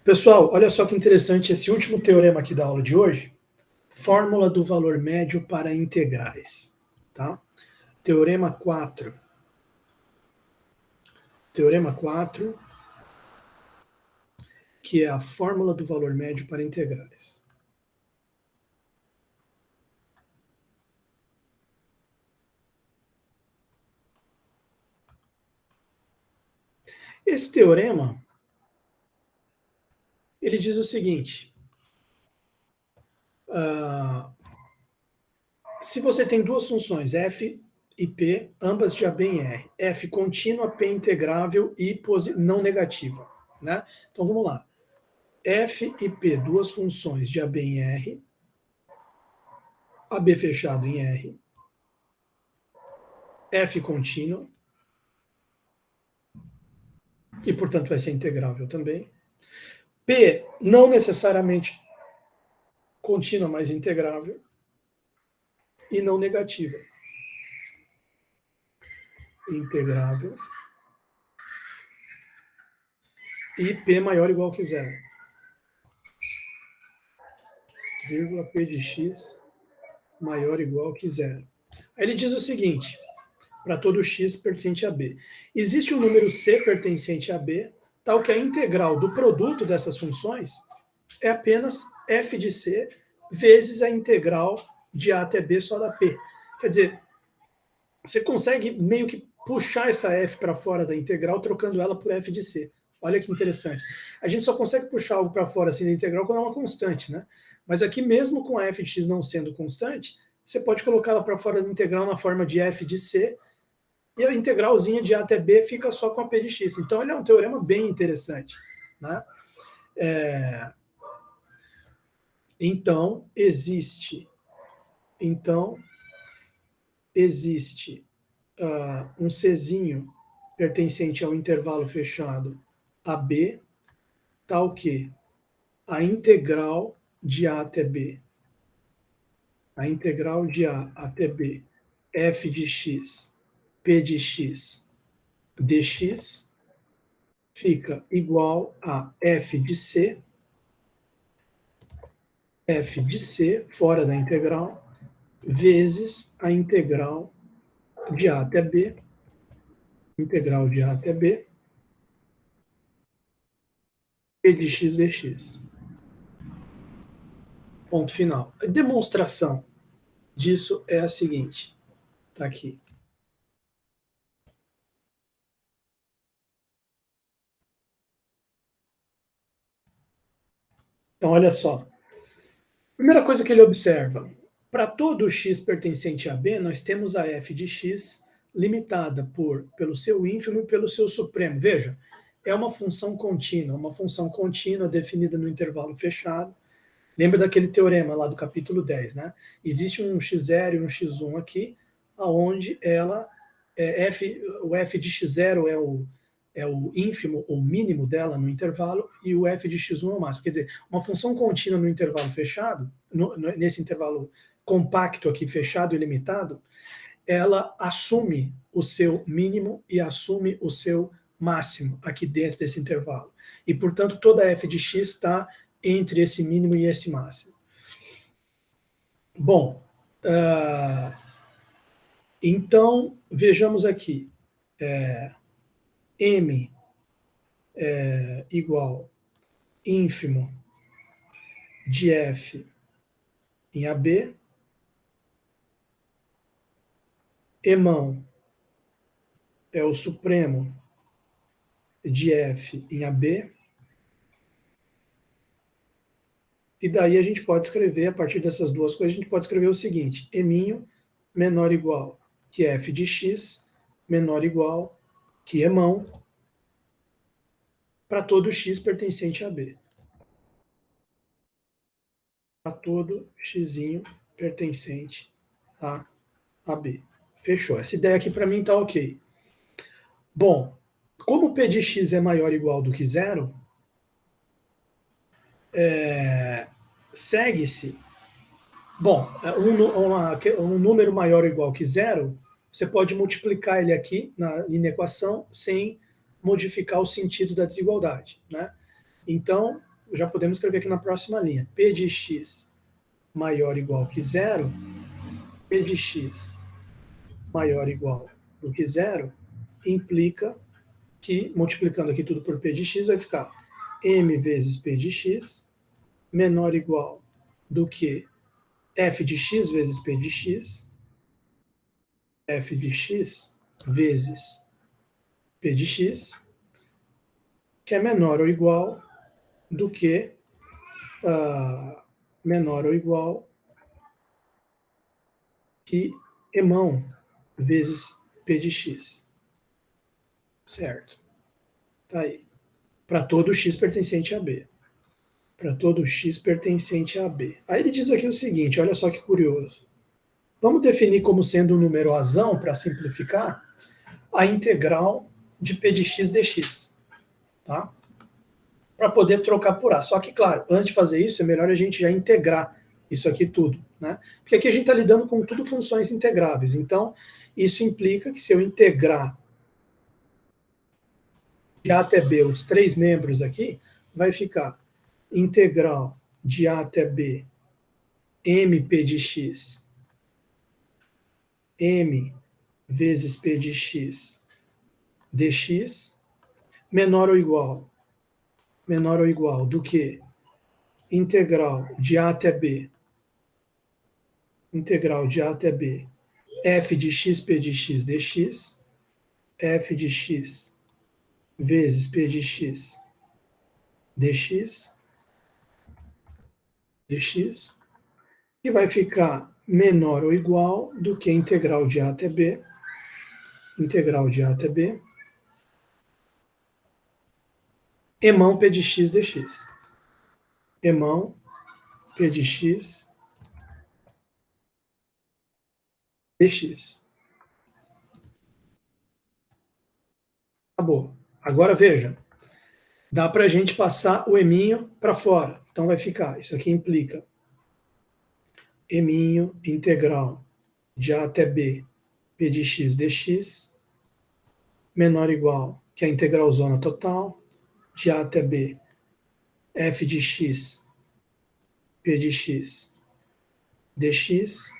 Pessoal, olha só que interessante esse último teorema aqui da aula de hoje. Fórmula do valor médio para integrais. Tá? Teorema 4. Teorema 4, que é a fórmula do valor médio para integrais. Esse teorema, ele diz o seguinte: se você tem duas funções, f e p, ambas de AB em R, f contínua, p integrável e não negativa. Né? Então vamos lá. F e P, duas funções de AB em R, AB fechado em R, F contínuo, e portanto vai ser integrável também. P não necessariamente contínua, mas integrável, e não negativa. Integrável. E P maior ou igual que zero. Vírgula P de x maior ou igual que zero. Aí ele diz o seguinte, para todo x pertencente a B. Existe um número C pertencente a B, tal que a integral do produto dessas funções é apenas f de C vezes a integral de A até B só da P. Quer dizer, você consegue meio que puxar essa f para fora da integral trocando ela por f de C. Olha que interessante. A gente só consegue puxar algo para fora assim da integral quando é uma constante, né? Mas aqui mesmo com a f de x não sendo constante, você pode colocá-la para fora da integral na forma de f de C, e a integralzinha de A até B fica só com a P de x. Então ele é um teorema bem interessante. Né? Então existe um Czinho pertencente ao intervalo fechado AB, tal que a integral de A até B, a integral de A até B, f de x, p de x, dx, fica igual a f de C, fora da integral, vezes a integral de A até B, p de x dx. Ponto final. A demonstração disso é a seguinte. Está aqui. Então, olha só. Primeira coisa que ele observa. Para todo x pertencente a B, nós temos a f de x limitada pelo seu ínfimo e pelo seu supremo. Veja, é uma função contínua definida no intervalo fechado. Lembra daquele teorema lá do capítulo 10, né? Existe um x0 e um x1 aqui, aonde ela o f de x0 é o ínfimo ou mínimo dela no intervalo e o f de x1 é o máximo. Quer dizer, uma função contínua no intervalo fechado, nesse intervalo compacto aqui, fechado e limitado, ela assume o seu mínimo e assume o seu máximo aqui dentro desse intervalo. E, portanto, toda f de x está entre esse mínimo e esse máximo. Bom, então, vejamos aqui. M igual ínfimo de f em AB, emão é o supremo de f em AB, e daí a gente pode escrever, a partir dessas duas coisas, a gente pode escrever o seguinte: eminho menor ou igual que f de x, menor ou igual que emão, para todo x pertencente a B. Para todo x pertencente a B. Fechou. Essa ideia aqui para mim está ok. Bom, como P de x é maior ou igual do que zero, segue-se. Bom, um número maior ou igual que zero, você pode multiplicar ele aqui na equação sem modificar o sentido da desigualdade. Né? Então, já podemos escrever aqui na próxima linha. P de x maior ou igual que zero, P de x maior ou igual do que zero, implica que, multiplicando aqui tudo por P de x, vai ficar m vezes P de x menor ou igual do que f de x vezes P de x, f de x vezes P de x, que é menor ou igual do que menor ou igual que emão vezes P de x. Certo? Tá aí. Para todo x pertencente a B. Para todo x pertencente a B. Aí ele diz aqui o seguinte, olha só que curioso. Vamos definir como sendo um número azão, para simplificar, a integral de P de x dx. Tá? Para poder trocar por A. Só que, claro, antes de fazer isso, é melhor a gente já integrar isso aqui tudo. Né? Porque aqui a gente está lidando com tudo funções integráveis. Então, isso implica que se eu integrar de A até B os três membros aqui, vai ficar integral de A até B mp de x, m vezes p de x dx, menor ou igual do que integral de A até B, f de x p de x dx, f de x vezes p de x dx, que vai ficar menor ou igual do que integral de A até B, emão p de x dx. Emão p de x dx. Acabou. Agora veja, dá para a gente passar o eminho para fora. Então vai ficar, isso aqui implica eminho integral de A até B, p de x dx, menor ou igual que a integral zona total, de A até B, f de x, p de x dx,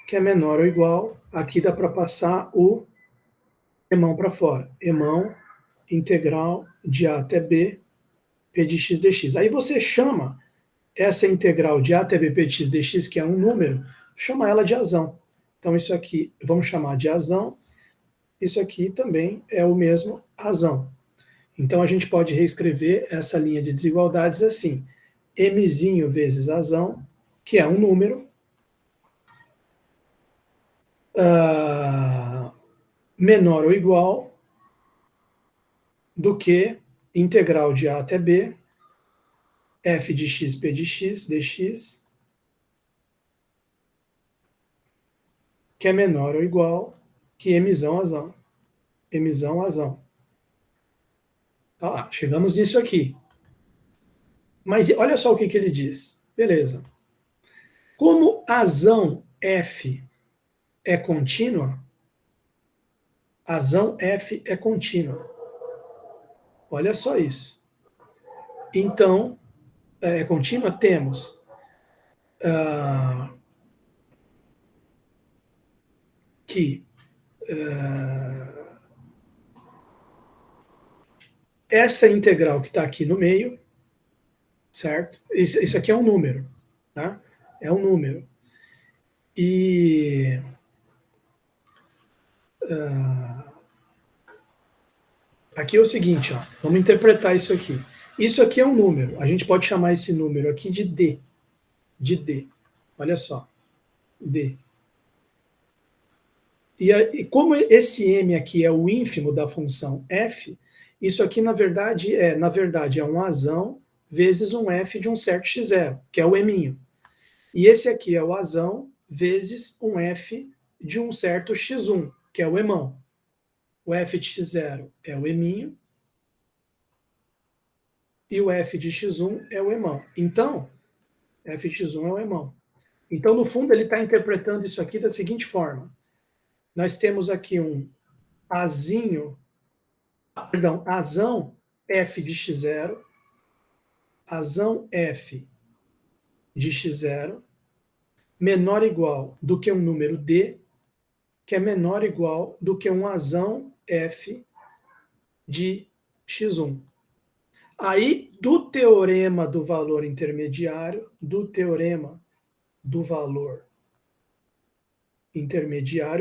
que é menor ou igual, aqui dá para passar o emão para fora. Emão integral de A até B, p de x dx. Aí você chama essa integral de A até B, p de x dx, que é um número, chama ela de azão. Então isso aqui vamos chamar de azão, isso aqui também é o mesmo azão. Então a gente pode reescrever essa linha de desigualdades assim, mzinho vezes azão, que é um número, menor ou igual do que integral de A até B, f de x p de x dx, que é menor ou igual que mzão azão. Mzão azão. Tá, chegamos nisso aqui. Mas olha só o que ele diz. Beleza. Como azão f é contínua, azão f é contínua. Olha só isso. Então, é contínua, temos que essa integral que está aqui no meio, certo? Isso aqui é um número, tá? É um número. E aqui é o seguinte, ó, vamos interpretar isso aqui. Isso aqui é um número. A gente pode chamar esse número aqui de D. De D. Olha só. D. E como esse m aqui é o ínfimo da função f, isso aqui na verdade é um azão vezes um f de um certo x0, que é o eminho. E esse aqui é o azão vezes um f de um certo x1, que é o emão. O f de x0 é o eminho e o f de x1 é o emão. Então, f de x1 é o emão. Então, no fundo, ele está interpretando isso aqui da seguinte forma. Nós temos aqui um azão f de x0 azão f de x0 menor ou igual do que um número d, que é menor ou igual do que um azão f de x1. Aí, do teorema do valor intermediário,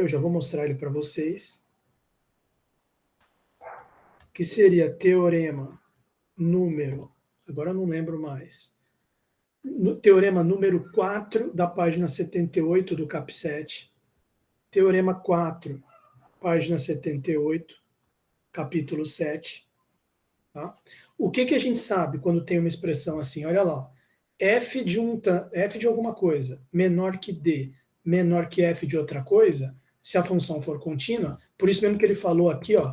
eu já vou mostrar ele para vocês, que seria teorema número, agora eu não lembro mais, teorema número 4 da página 78 do CAP7, teorema 4, página 78, capítulo 7. Tá? O que a gente sabe quando tem uma expressão assim? Olha lá, f de alguma coisa menor que d, menor que f de outra coisa, se a função for contínua, por isso mesmo que ele falou aqui, ó,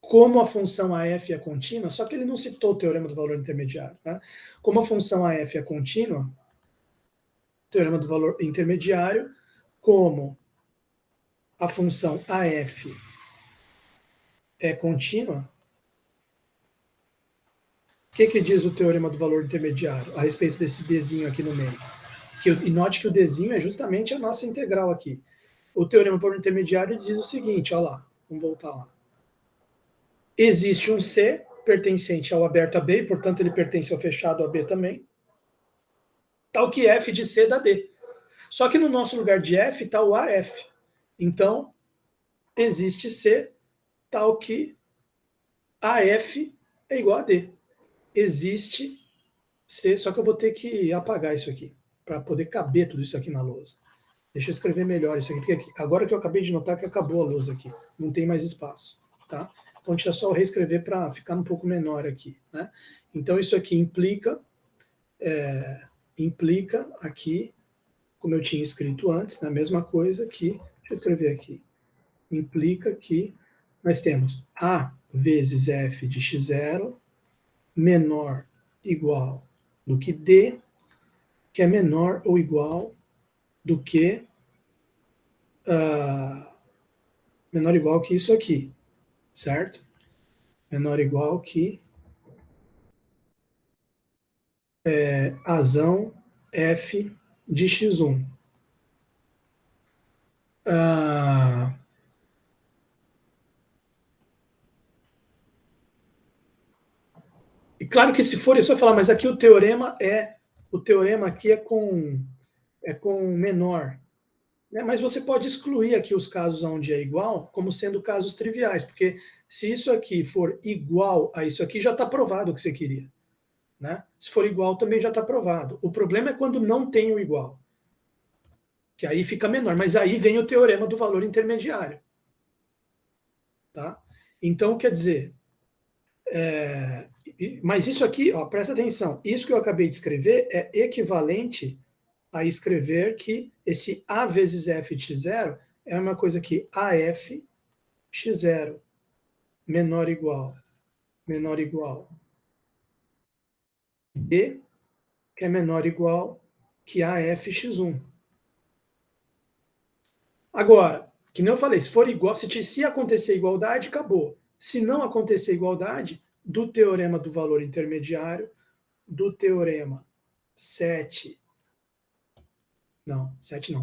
como a função AF é contínua, só que ele não citou o teorema do valor intermediário. Né? Como a função AF é contínua, teorema do valor intermediário, como a função AF é contínua, o que diz o teorema do valor intermediário a respeito desse Dzinho aqui no meio? E note que o Dzinho é justamente a nossa integral aqui. O teorema do valor intermediário diz o seguinte, olha lá, vamos voltar lá. Existe um C pertencente ao aberto AB, e, portanto, ele pertence ao fechado AB também, tal que F de C dá D. Só que no nosso lugar de F está o AF. Então, existe C, tal que AF é igual a D. Existe C, só que eu vou ter que apagar isso aqui, para poder caber tudo isso aqui na lousa. Deixa eu escrever melhor isso aqui, porque aqui, agora que eu acabei de notar que acabou a lousa aqui, não tem mais espaço. Tá? Então, deixa eu só reescrever para ficar um pouco menor aqui. Né? Então, isso aqui implica aqui, como eu tinha escrito antes, na mesma coisa que, deixa eu escrever aqui, implica que nós temos A vezes F de x0 menor igual do que D, que é menor ou igual do que menor ou igual que isso aqui, certo? Menor ou igual que azão F de x1. E claro que se for isso, vai falar, mas aqui o teorema aqui é com menor. Né? Mas você pode excluir aqui os casos onde é igual, como sendo casos triviais, porque se isso aqui for igual a isso aqui, já está provado o que você queria. Né? Se for igual, também já está provado. O problema é quando não tem o igual, que aí fica menor, mas aí vem o teorema do valor intermediário. Tá? Então, quer dizer, mas isso aqui, ó, presta atenção, isso que eu acabei de escrever é equivalente a escrever que esse A vezes F de x0 é uma coisa que AF x0 menor ou igual D, que é menor ou igual que AF x1. Agora, que nem eu falei, se for igual, se acontecer igualdade, acabou. Se não acontecer igualdade, do teorema do valor intermediário, do teorema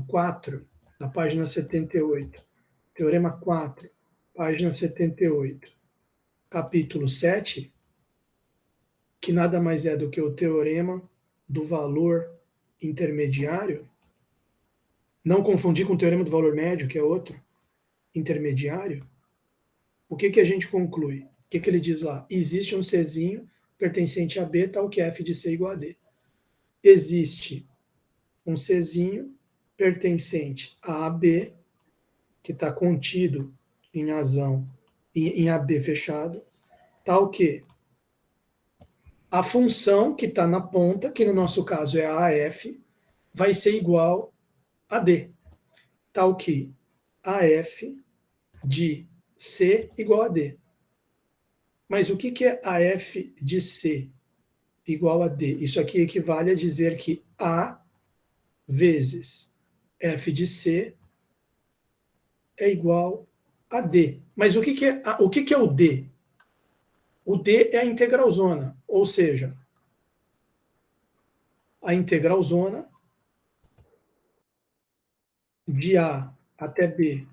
4, da página 78. Teorema 4, página 78, capítulo 7, que nada mais é do que o teorema do valor intermediário. Não confundir com o teorema do valor médio, que é outro, intermediário. O que a gente conclui? O que ele diz lá? Existe um Czinho pertencente a B, tal que F de C igual a D. Existe um Czinho pertencente a AB, que está contido em azão, em AB fechado, tal que a função que está na ponta, que no nosso caso é a AF, vai ser igual a D, tal que AF de C igual a D. Mas o que é AF de C igual a D? Isso aqui equivale a dizer que A vezes F de C é igual a D. Mas o que é o D? O D é a integralzona, ou seja, a integralzona de A até B,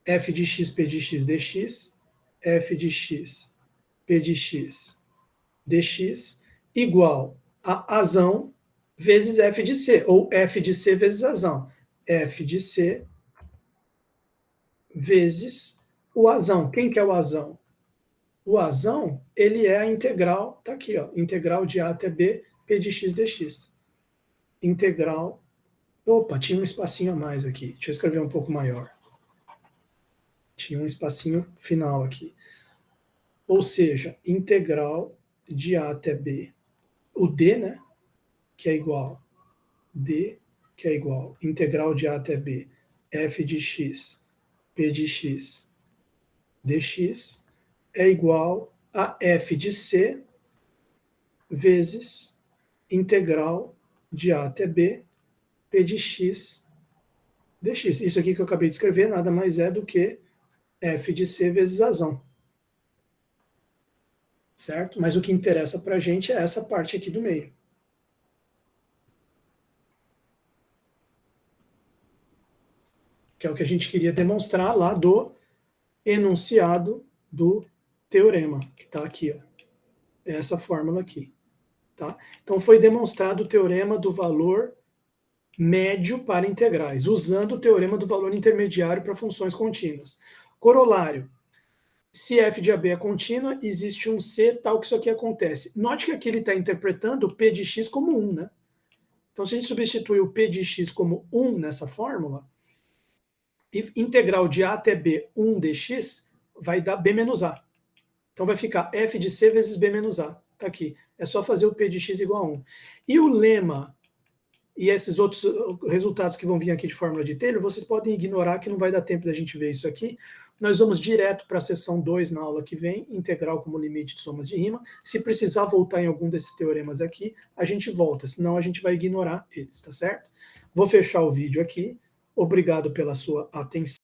f de x, p de x, dx, f de x, p de x, dx, igual a azão vezes f de c, ou f de c vezes azão. F de c vezes o azão. Quem que é o azão? O azão, ele é a integral, tá aqui, ó, integral de A até B, p de x dx. Integral, opa, tinha um espacinho a mais aqui, deixa eu escrever um pouco maior. Tinha um espacinho final aqui. Ou seja, integral de A até B, o D, né, que é igual, D, que é igual, integral de A até B, f de x, p de x, dx, é igual a f de c vezes integral de A até B, p de x, dx. Isso aqui que eu acabei de escrever nada mais é do que f de c vezes azão. Certo? Mas o que interessa para a gente é essa parte aqui do meio. Que é o que a gente queria demonstrar lá do enunciado do teorema, que está aqui. Ó. É essa fórmula aqui. Tá? Então, foi demonstrado o teorema do valor médio para integrais, usando o teorema do valor intermediário para funções contínuas. Corolário. Se f de AB é contínua, existe um C tal que isso aqui acontece. Note que aqui ele está interpretando o P de x como 1, né? Então, se a gente substituir o P de x como 1 nessa fórmula, integral de A até B 1 dx vai dar B menos A. Então, vai ficar f de c vezes B menos A. Está aqui. É só fazer o P de x igual a 1. E o lema e esses outros resultados que vão vir aqui de fórmula de Taylor, vocês podem ignorar que não vai dar tempo da gente ver isso aqui. Nós vamos direto para a seção 2 na aula que vem, integral como limite de somas de rima. Se precisar voltar em algum desses teoremas aqui, a gente volta, senão a gente vai ignorar eles, tá certo? Vou fechar o vídeo aqui. Obrigado pela sua atenção.